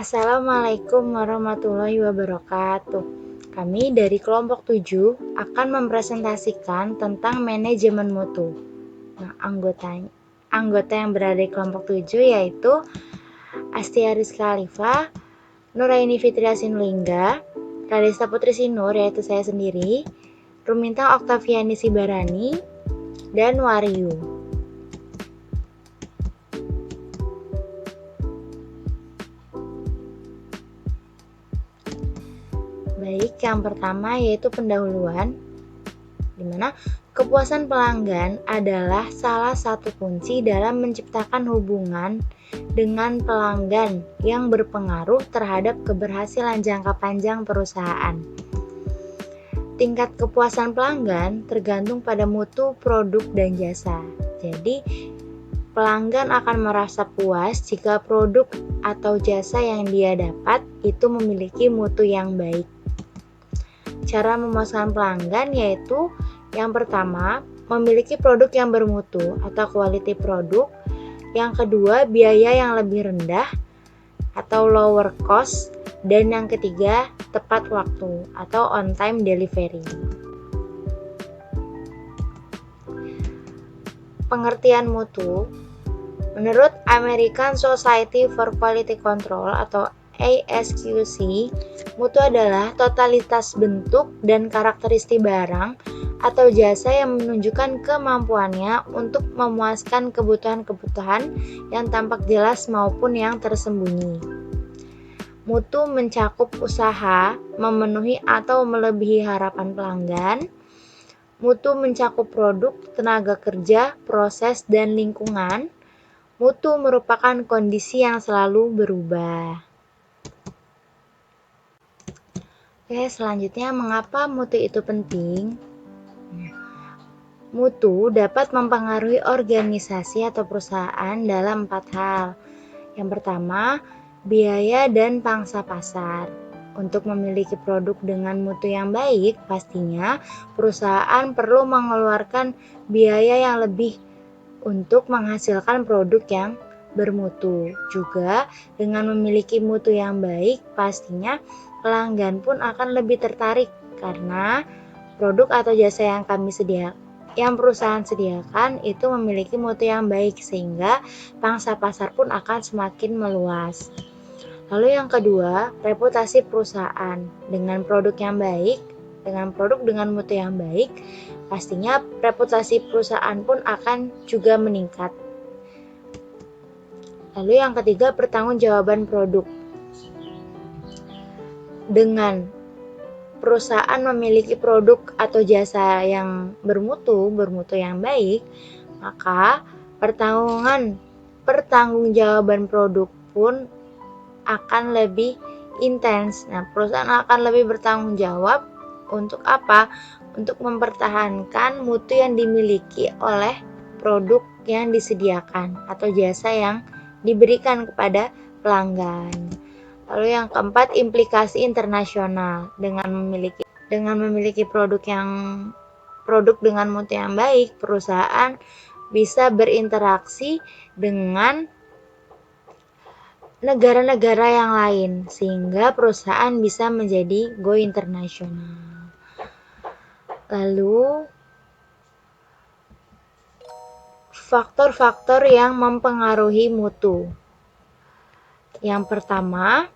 Assalamualaikum warahmatullahi wabarakatuh. Kami dari kelompok 7 akan mempresentasikan tentang manajemen mutu. Nah, anggota yang berada di kelompok 7 yaitu Astia Rizka Alifah, Nuraini Fitria Sinulinga, Ralisa Putri Sinur yaitu saya sendiri, Rumintang Oktaviani Sibarani, dan Wariyu. Baik, yang pertama yaitu pendahuluan, di mana kepuasan pelanggan adalah salah satu kunci dalam menciptakan hubungan dengan pelanggan yang berpengaruh terhadap keberhasilan jangka panjang perusahaan. Tingkat kepuasan pelanggan tergantung pada mutu produk dan jasa. Jadi, pelanggan akan merasa puas jika produk atau jasa yang dia dapat itu memiliki mutu yang baik. Cara memuaskan pelanggan yaitu yang pertama, memiliki produk yang bermutu atau quality produk. Yang kedua, biaya yang lebih rendah atau lower cost. Dan yang ketiga, tepat waktu atau on time delivery. Pengertian mutu, menurut American Society for Quality Control atau ASQC, mutu adalah totalitas bentuk dan karakteristik barang atau jasa yang menunjukkan kemampuannya untuk memuaskan kebutuhan-kebutuhan yang tampak jelas maupun yang tersembunyi. Mutu mencakup usaha, memenuhi atau melebihi harapan pelanggan. Mutu mencakup produk, tenaga kerja, proses, dan lingkungan. Mutu merupakan kondisi yang selalu berubah. Oke, selanjutnya mengapa mutu itu penting? Mutu dapat mempengaruhi organisasi atau perusahaan dalam 4 hal. Yang pertama, biaya dan pangsa pasar. Untuk memiliki produk dengan mutu yang baik, pastinya perusahaan perlu mengeluarkan biaya yang lebih untuk menghasilkan produk yang bermutu. Juga dengan memiliki mutu yang baik, pastinya pelanggan pun akan lebih tertarik karena produk atau jasa yang perusahaan sediakan itu memiliki mutu yang baik sehingga pangsa pasar pun akan semakin meluas. Lalu yang kedua, reputasi perusahaan. Dengan produk yang baik, dengan produk dengan mutu yang baik, pastinya reputasi perusahaan pun akan juga meningkat. Lalu yang ketiga, pertanggungjawaban produk. Dengan perusahaan memiliki produk atau jasa yang bermutu yang baik, maka pertanggungjawaban produk pun akan lebih intens. Nah, perusahaan akan lebih bertanggung jawab untuk apa? Untuk mempertahankan mutu yang dimiliki oleh produk yang disediakan atau jasa yang diberikan kepada pelanggan. Lalu yang keempat, implikasi internasional. Dengan memiliki produk dengan mutu yang baik, perusahaan bisa berinteraksi dengan negara-negara yang lain sehingga perusahaan bisa menjadi go internasional. Lalu faktor-faktor yang mempengaruhi mutu. Yang pertama,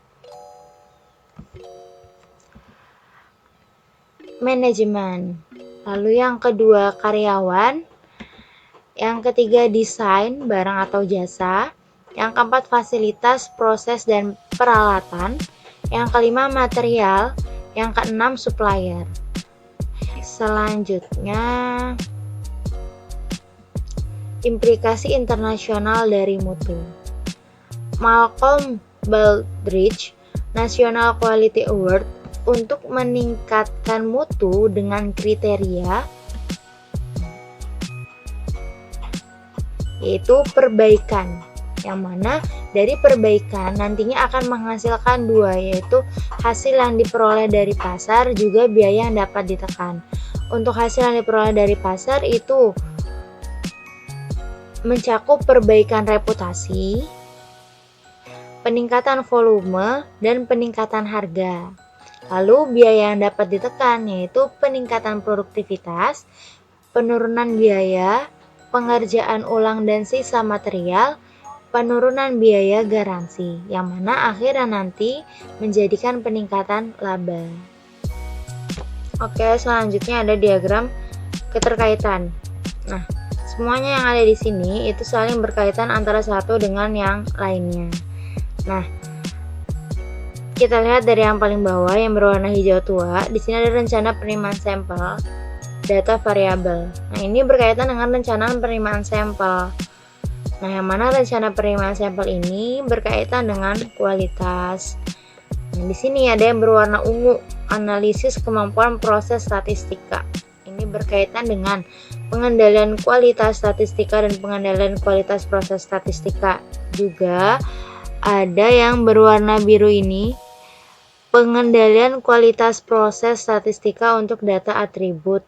manajemen. Lalu yang kedua, karyawan. Yang ketiga, desain barang atau jasa. Yang keempat, fasilitas, proses, dan peralatan. Yang kelima, material. Yang keenam, supplier. Selanjutnya, implikasi internasional dari mutu. Malcolm Baldrige National Quality Award untuk meningkatkan mutu dengan kriteria yaitu perbaikan, yang mana dari perbaikan nantinya akan menghasilkan dua, yaitu hasil yang diperoleh dari pasar juga biaya yang dapat ditekan. Untuk hasil yang diperoleh dari pasar itu mencakup perbaikan reputasi, peningkatan volume, dan peningkatan harga. Lalu biaya yang dapat ditekan yaitu peningkatan produktivitas, penurunan biaya, pengerjaan ulang dan sisa material, penurunan biaya garansi, yang mana akhirnya nanti menjadikan peningkatan laba. Oke, selanjutnya ada diagram keterkaitan. Nah, semuanya yang ada di sini itu saling berkaitan antara satu dengan yang lainnya. Nah, kita lihat dari yang paling bawah yang berwarna hijau tua. Di sini ada rencana penerimaan sampel data variabel. Nah, ini berkaitan dengan rencana penerimaan sampel. Nah, yang mana rencana penerimaan sampel ini berkaitan dengan kualitas. Nah, di sini ada yang berwarna ungu, analisis kemampuan proses statistika. Ini berkaitan dengan pengendalian kualitas statistika dan pengendalian kualitas proses statistika. Juga ada yang berwarna biru ini, pengendalian kualitas proses statistika untuk data atribut.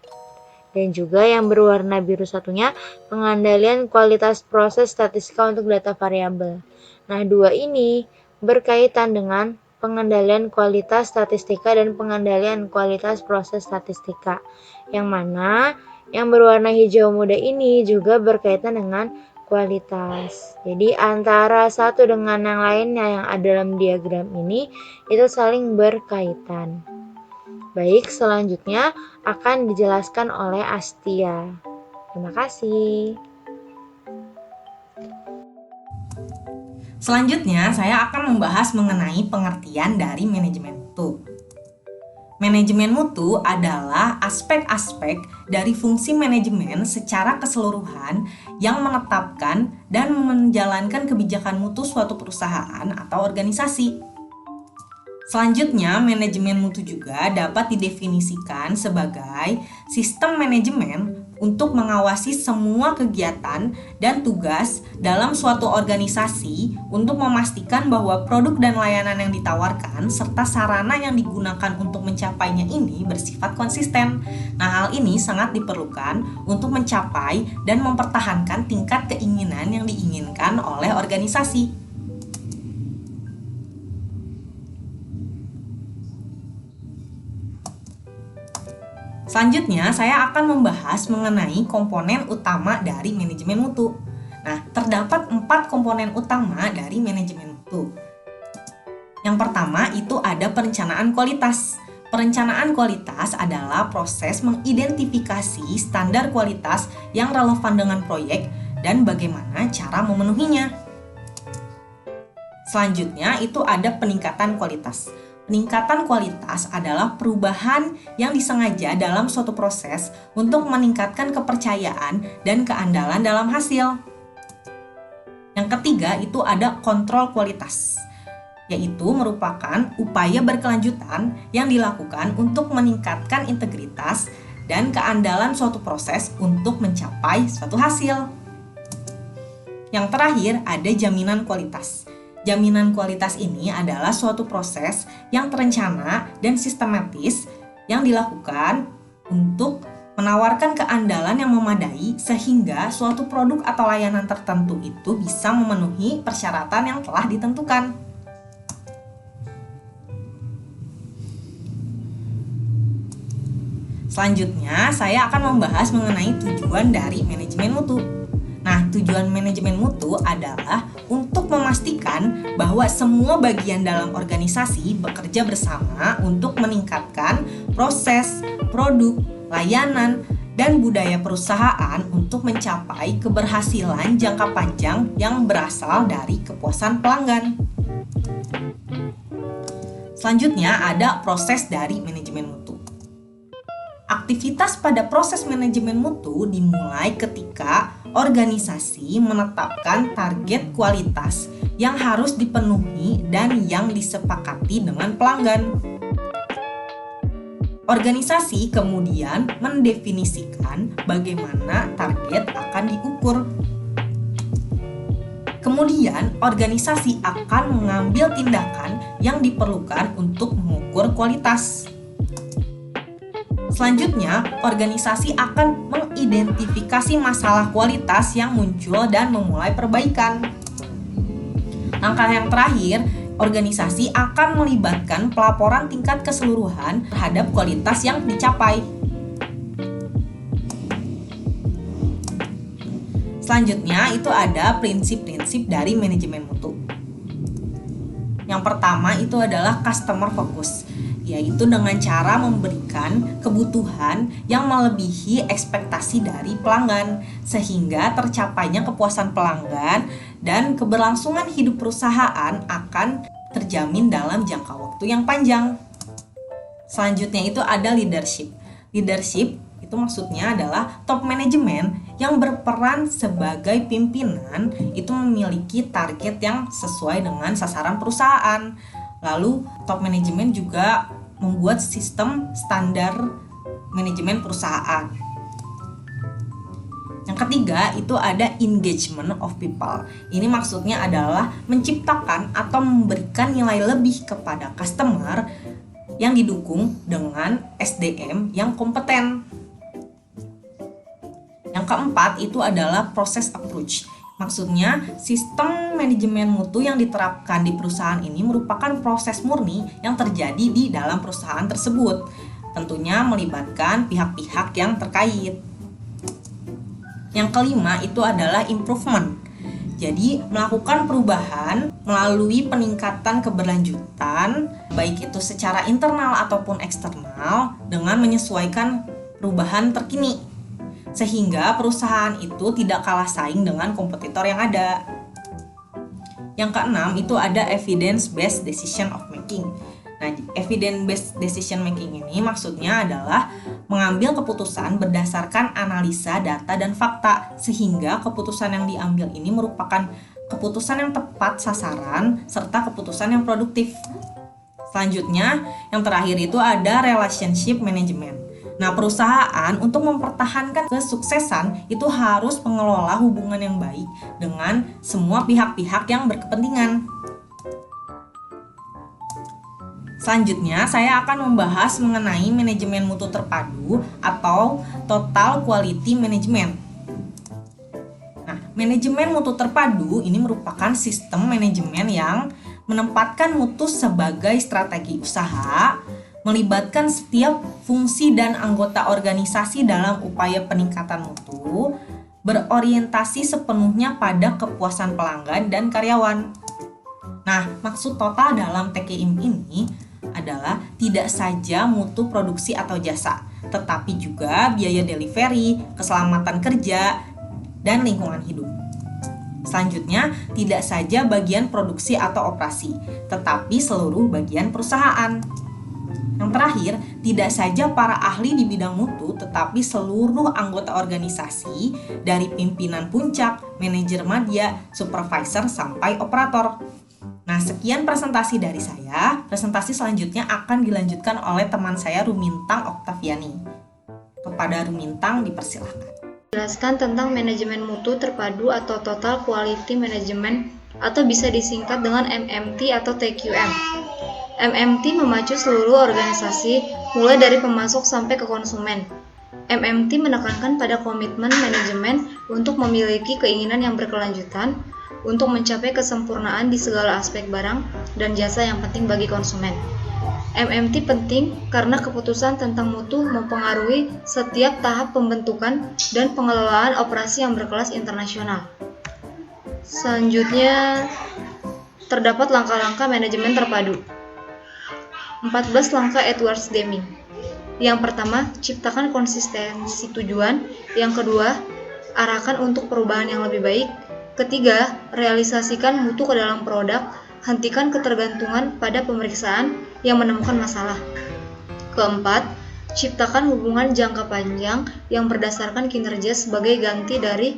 Dan juga yang berwarna biru satunya, pengendalian kualitas proses statistika untuk data variabel. Nah, dua ini berkaitan dengan pengendalian kualitas statistika dan pengendalian kualitas proses statistika. Yang mana yang berwarna hijau muda ini juga berkaitan dengan kualitas. Jadi antara satu dengan yang lainnya yang ada dalam diagram ini itu saling berkaitan. Baik, selanjutnya akan dijelaskan oleh Astia. Terima kasih. Selanjutnya, saya akan membahas mengenai pengertian dari manajemen mutu. Manajemen mutu adalah aspek-aspek dari fungsi manajemen secara keseluruhan yang menetapkan dan menjalankan kebijakan mutu suatu perusahaan atau organisasi. Selanjutnya, manajemen mutu juga dapat didefinisikan sebagai sistem manajemen untuk mengawasi semua kegiatan dan tugas dalam suatu organisasi untuk memastikan bahwa produk dan layanan yang ditawarkan serta sarana yang digunakan untuk mencapainya ini bersifat konsisten. Nah, hal ini sangat diperlukan untuk mencapai dan mempertahankan tingkat keinginan yang diinginkan oleh organisasi. Selanjutnya, saya akan membahas mengenai komponen utama dari manajemen mutu. Nah, terdapat 4 komponen utama dari manajemen mutu. Yang pertama itu ada perencanaan kualitas. Perencanaan kualitas adalah proses mengidentifikasi standar kualitas yang relevan dengan proyek dan bagaimana cara memenuhinya. Selanjutnya itu ada peningkatan kualitas. Peningkatan kualitas adalah perubahan yang disengaja dalam suatu proses untuk meningkatkan kepercayaan dan keandalan dalam hasil. Yang ketiga itu ada kontrol kualitas, yaitu merupakan upaya berkelanjutan yang dilakukan untuk meningkatkan integritas dan keandalan suatu proses untuk mencapai suatu hasil. Yang terakhir ada jaminan kualitas. Jaminan kualitas ini adalah suatu proses yang terencana dan sistematis yang dilakukan untuk menawarkan keandalan yang memadai sehingga suatu produk atau layanan tertentu itu bisa memenuhi persyaratan yang telah ditentukan. Selanjutnya, saya akan membahas mengenai tujuan dari manajemen mutu. Nah, tujuan manajemen mutu adalah untuk memastikan bahwa semua bagian dalam organisasi bekerja bersama untuk meningkatkan proses, produk, layanan, dan budaya perusahaan untuk mencapai keberhasilan jangka panjang yang berasal dari kepuasan pelanggan. Selanjutnya ada proses dari manajemen mutu. Aktivitas pada proses manajemen mutu dimulai ketika organisasi menetapkan target kualitas yang harus dipenuhi dan yang disepakati dengan pelanggan. Organisasi kemudian mendefinisikan bagaimana target akan diukur. Kemudian, organisasi akan mengambil tindakan yang diperlukan untuk mengukur kualitas. Selanjutnya, organisasi akan mengidentifikasi masalah kualitas yang muncul dan memulai perbaikan. Langkah yang terakhir, organisasi akan melibatkan pelaporan tingkat keseluruhan terhadap kualitas yang dicapai. Selanjutnya itu ada prinsip-prinsip dari manajemen mutu. Yang pertama itu adalah customer focus, yaitu dengan cara memberikan kebutuhan yang melebihi ekspektasi dari pelanggan sehingga tercapainya kepuasan pelanggan dan keberlangsungan hidup perusahaan akan terjamin dalam jangka waktu yang panjang. Selanjutnya itu ada leadership. Leadership itu maksudnya adalah top manajemen yang berperan sebagai pimpinan itu memiliki target yang sesuai dengan sasaran perusahaan. Lalu top manajemen juga membuat sistem standar manajemen perusahaan. Yang ketiga itu ada engagement of people. Ini maksudnya adalah menciptakan atau memberikan nilai lebih kepada customer yang didukung dengan SDM yang kompeten. Yang keempat itu adalah process approach. Maksudnya, sistem manajemen mutu yang diterapkan di perusahaan ini merupakan proses murni yang terjadi di dalam perusahaan tersebut. Tentunya melibatkan pihak-pihak yang terkait. Yang kelima itu adalah improvement. Jadi, melakukan perubahan melalui peningkatan keberlanjutan, baik itu secara internal ataupun eksternal, dengan menyesuaikan perubahan terkini. Sehingga perusahaan itu tidak kalah saing dengan kompetitor yang ada. Yang keenam itu ada evidence-based decision of making. Nah, evidence-based decision making ini maksudnya adalah mengambil keputusan berdasarkan analisa data dan fakta, sehingga keputusan yang diambil ini merupakan keputusan yang tepat sasaran serta keputusan yang produktif. Selanjutnya, yang terakhir itu ada relationship management. Nah, perusahaan untuk mempertahankan kesuksesan itu harus mengelola hubungan yang baik dengan semua pihak-pihak yang berkepentingan. Selanjutnya, saya akan membahas mengenai manajemen mutu terpadu atau Total Quality Management. Nah, manajemen mutu terpadu ini merupakan sistem manajemen yang menempatkan mutu sebagai strategi usaha, melibatkan setiap fungsi dan anggota organisasi dalam upaya peningkatan mutu, berorientasi sepenuhnya pada kepuasan pelanggan dan karyawan. Nah, maksud total dalam TQM ini adalah tidak saja mutu produksi atau jasa, tetapi juga biaya delivery, keselamatan kerja, dan lingkungan hidup. Selanjutnya, tidak saja bagian produksi atau operasi, tetapi seluruh bagian perusahaan. Yang terakhir, tidak saja para ahli di bidang mutu, tetapi seluruh anggota organisasi dari pimpinan puncak, manajer media, supervisor, sampai operator. Nah, sekian presentasi dari saya. Presentasi selanjutnya akan dilanjutkan oleh teman saya Rumintang Oktaviani. Kepada Rumintang dipersilahkan. Jelaskan tentang manajemen mutu terpadu atau Total Quality Management atau bisa disingkat dengan MMT atau TQM. MMT memacu seluruh organisasi mulai dari pemasok sampai ke konsumen. MMT menekankan pada komitmen manajemen untuk memiliki keinginan yang berkelanjutan untuk mencapai kesempurnaan di segala aspek barang dan jasa yang penting bagi konsumen. MMT penting karena keputusan tentang mutu mempengaruhi setiap tahap pembentukan dan pengelolaan operasi yang berkelas internasional. Selanjutnya, terdapat langkah-langkah manajemen terpadu. 14 langkah Edwards Deming. Yang pertama, ciptakan konsistensi tujuan. Yang kedua, arahkan untuk perubahan yang lebih baik. Ketiga, realisasikan mutu ke dalam produk. Hentikan ketergantungan pada pemeriksaan yang menemukan masalah. Keempat, ciptakan hubungan jangka panjang yang berdasarkan kinerja sebagai ganti dari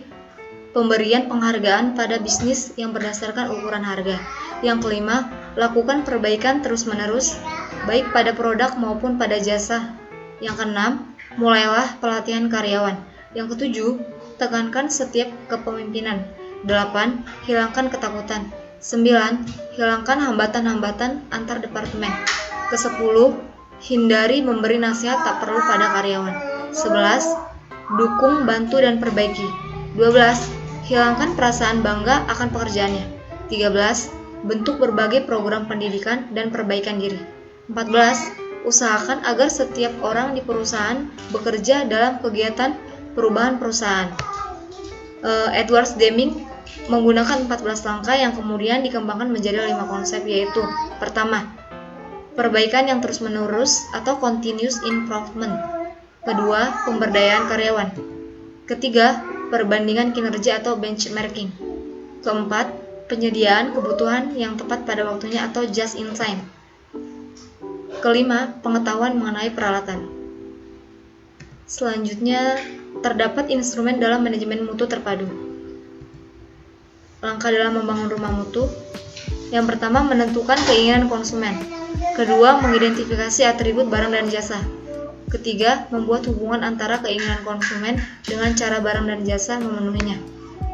pemberian penghargaan pada bisnis yang berdasarkan ukuran harga. Yang kelima, lakukan perbaikan terus-menerus, baik pada produk maupun pada jasa. Yang keenam, mulailah pelatihan karyawan. Yang ketujuh, tekankan setiap kepemimpinan. 8. Hilangkan ketakutan. 9. Hilangkan hambatan-hambatan antar departemen. Ke-10, hindari memberi nasihat tak perlu pada karyawan. 11. Dukung, bantu, dan perbaiki. 12. Hilangkan perasaan bangga akan pekerjaannya. 13. bentuk berbagai program pendidikan dan perbaikan diri. 14. Usahakan agar setiap orang di perusahaan bekerja dalam kegiatan perubahan perusahaan. Edward Deming menggunakan 14 langkah yang kemudian dikembangkan menjadi 5 konsep, yaitu: pertama, perbaikan yang terus-menerus atau continuous improvement. Kedua, pemberdayaan karyawan. Ketiga, perbandingan kinerja atau benchmarking. Keempat, penyediaan kebutuhan yang tepat pada waktunya atau just in time. Kelima, pengetahuan mengenai peralatan. Selanjutnya, terdapat instrumen dalam manajemen mutu terpadu. Langkah dalam membangun rumah mutu. Yang pertama, menentukan keinginan konsumen. Kedua, mengidentifikasi atribut barang dan jasa. Ketiga, membuat hubungan antara keinginan konsumen dengan cara barang dan jasa memenuhinya.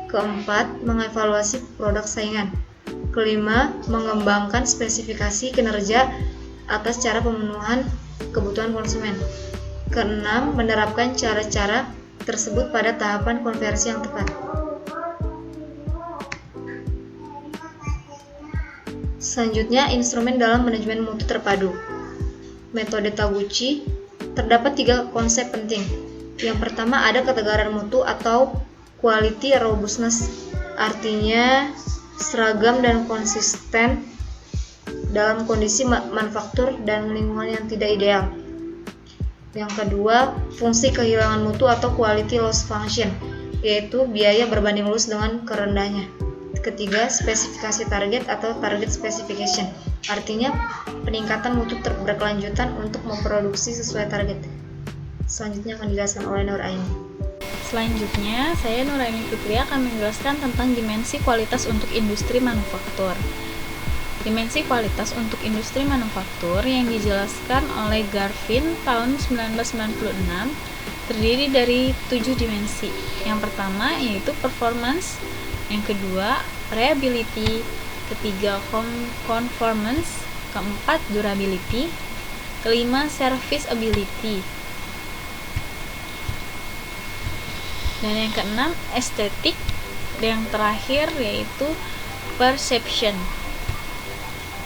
Keempat, mengevaluasi produk saingan. Kelima, mengembangkan spesifikasi kinerja atas cara pemenuhan kebutuhan konsumen. Keenam, menerapkan cara-cara tersebut pada tahapan konversi yang tepat. Selanjutnya, instrumen dalam manajemen mutu terpadu. Metode Taguchi. Terdapat 3 konsep penting. Yang pertama, ada ketegaran mutu atau quality robustness, artinya seragam dan konsisten dalam kondisi manufaktur dan lingkungan yang tidak ideal. Yang kedua, fungsi kehilangan mutu atau quality loss function, yaitu biaya berbanding lurus dengan kerendahnya. Ketiga, spesifikasi target atau target specification, artinya peningkatan mutu berkelanjutan untuk memproduksi sesuai target. Selanjutnya akan dijelaskan oleh Nur Aini. Selanjutnya, saya Nuraini Fitri akan menjelaskan tentang dimensi kualitas untuk industri manufaktur. Dimensi kualitas untuk industri manufaktur yang dijelaskan oleh Garvin tahun 1996 terdiri dari 7 dimensi. Yang pertama yaitu performance, yang kedua reliability, ketiga conformance, keempat durability, kelima serviceability, dan yang keenam estetik, dan yang terakhir yaitu perception.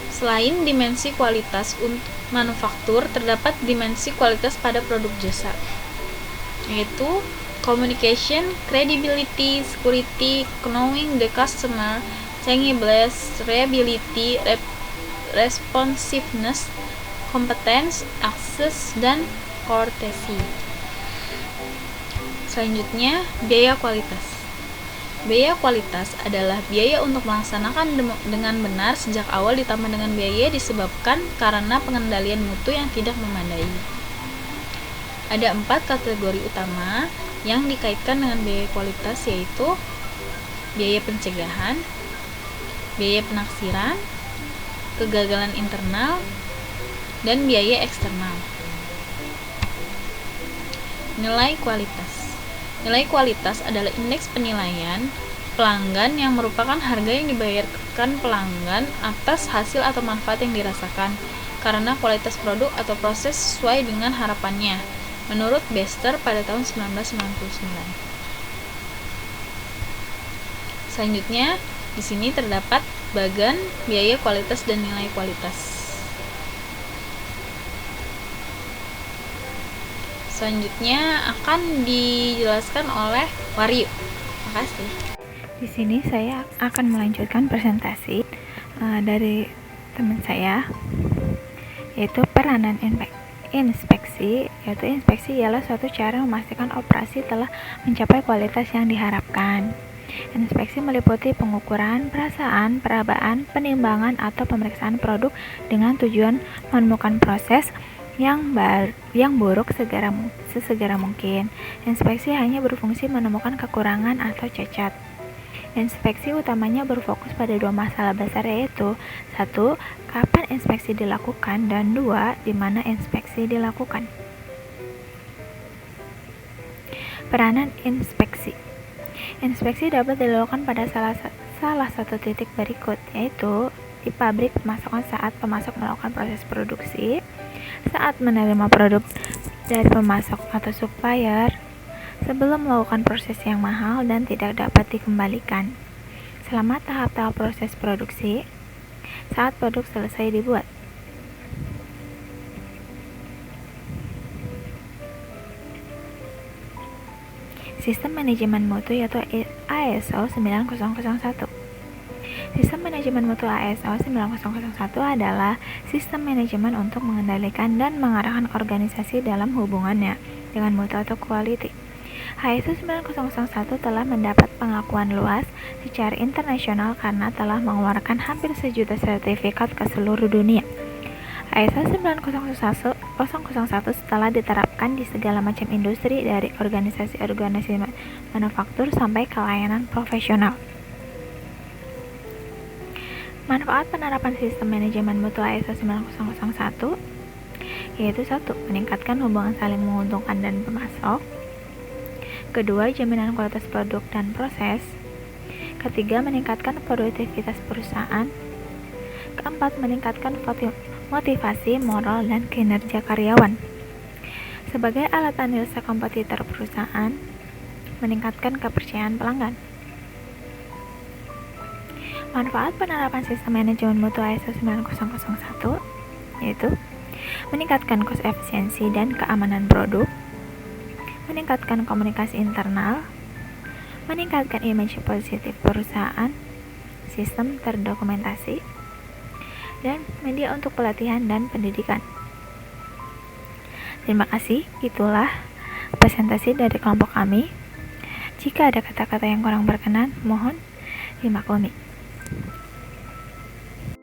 Selain dimensi kualitas untuk manufaktur, terdapat dimensi kualitas pada produk jasa, yaitu communication, credibility, security, knowing the customer, changeableness, reliability, responsiveness, competence, access, dan courtesy. Selanjutnya, biaya kualitas. Biaya kualitas adalah biaya untuk melaksanakan dengan benar sejak awal ditambah dengan biaya disebabkan karena pengendalian mutu yang tidak memadai. Ada 4 kategori utama yang dikaitkan dengan biaya kualitas, yaitu biaya pencegahan, biaya penaksiran, kegagalan internal, dan biaya eksternal. Nilai kualitas. Nilai kualitas adalah indeks penilaian pelanggan yang merupakan harga yang dibayarkan pelanggan atas hasil atau manfaat yang dirasakan karena kualitas produk atau proses sesuai dengan harapannya, menurut Bester pada tahun 1999. Selanjutnya, di sini terdapat bagan biaya kualitas dan nilai kualitas. Selanjutnya akan dijelaskan oleh Waryu. Terima kasih. Di sini saya akan melanjutkan presentasi dari teman saya, yaitu peranan inspeksi. Yaitu inspeksi ialah suatu cara memastikan operasi telah mencapai kualitas yang diharapkan. Inspeksi meliputi pengukuran, perasaan, perabaan, penimbangan, atau pemeriksaan produk dengan tujuan menemukan proses yang buruk sesegera mungkin. Inspeksi hanya berfungsi menemukan kekurangan atau cacat. Inspeksi utamanya berfokus pada 2 masalah besar, yaitu 1. Kapan inspeksi dilakukan, dan 2. Di mana inspeksi dilakukan. Peranan inspeksi. Inspeksi dapat dilakukan pada salah satu titik berikut, yaitu di pabrik pemasakan saat pemasok melakukan proses produksi, saat menerima produk dari pemasok atau supplier, sebelum melakukan proses yang mahal dan tidak dapat dikembalikan, selama tahap-tahap proses produksi, saat produk selesai dibuat. Sistem manajemen mutu yaitu ISO 9001. Sistem manajemen mutu ISO 9001 adalah sistem manajemen untuk mengendalikan dan mengarahkan organisasi dalam hubungannya dengan mutu atau quality. ISO 9001 telah mendapat pengakuan luas secara internasional karena telah mengeluarkan hampir 1 juta sertifikat ke seluruh dunia. ISO 9001 setelah diterapkan di segala macam industri dari organisasi manufaktur sampai ke layanan profesional. Manfaat penerapan sistem manajemen mutu ISO 9001 yaitu 1. Meningkatkan hubungan saling menguntungkan dan pemasok. Kedua, jaminan kualitas produk dan proses. Ketiga, meningkatkan produktivitas perusahaan. Keempat, meningkatkan motivasi, moral, dan kinerja karyawan. Sebagai alat analisa kompetitor perusahaan, meningkatkan kepercayaan pelanggan. Manfaat penerapan sistem manajemen mutu ISO 9001 yaitu meningkatkan cost efisiensi dan keamanan produk, meningkatkan komunikasi internal, meningkatkan image positif perusahaan, sistem terdokumentasi, dan media untuk pelatihan dan pendidikan. Terima kasih, itulah presentasi dari kelompok kami. Jika ada kata-kata yang kurang berkenan, mohon dimaklumi.